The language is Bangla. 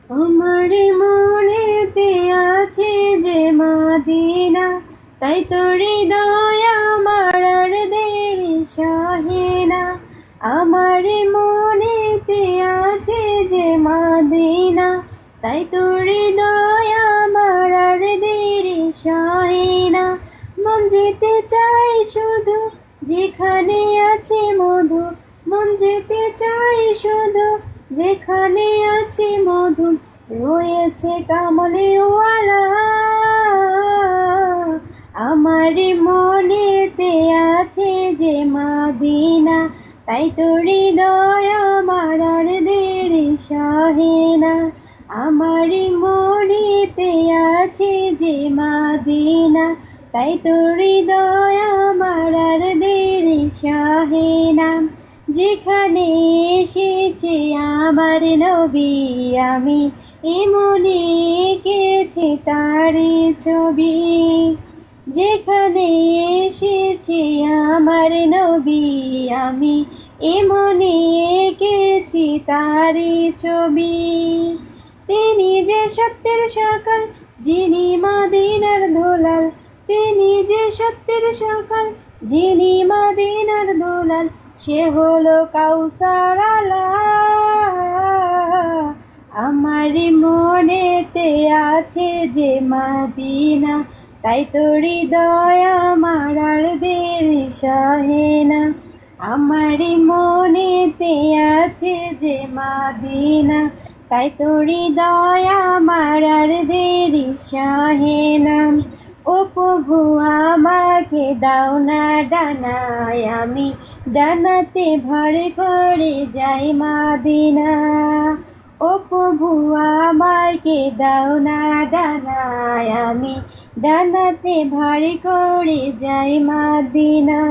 আমার মনেতে আছে যে মদিনা, তাই তো হৃদয় আমার আর দেরি সহে না। আমার মনেতে আছে যে মদিনা, তাই তো হৃদয় আমার আর দেরি সহে না। মন যেতে চাই শুধু যেখানে আছে মধু, মন যেতে চাই শুধু যেখানে আছে মধু, রয়েছে কামলিওয়ালা। আমার মনেতে আছে যে মদিনা, তাই তো হৃদয় আমার আর দেরি সহে না। আমার মনেতে আছে যে মদিনা, তাই তো হৃদয় আমার আর দেরি সহে না। যেখানে এসেছে আমার নবী, আমি এমনি এঁকেছি তারি ছবি। যেখানে এসেছে আমার নবী, আমি এমনি এঁকেছি তারি ছবি। তিনি যে সত্যের সকাল, যিনি মদিনার দোলাল, তিনি যে সত্যের সকাল, যিনি মদিনার দোলাল, সে হলো কাউসার আলা। আমার মনেতে আছে যে মদিনা, তাই তো হৃদয় আমার আর দেরি সহে না। আমার মনেতে আছে যে মদিনা, তাই তো হৃদয় আমার আর দেরি সহে না। ও প্রভু আমাকে দাও না ডানায়, আমি ডানাতে ভর করে যাই মদিনা। ও প্রভু আমাকে দাও না ডানায়, আমি ডানাতে ভর করে যাই মদিনা।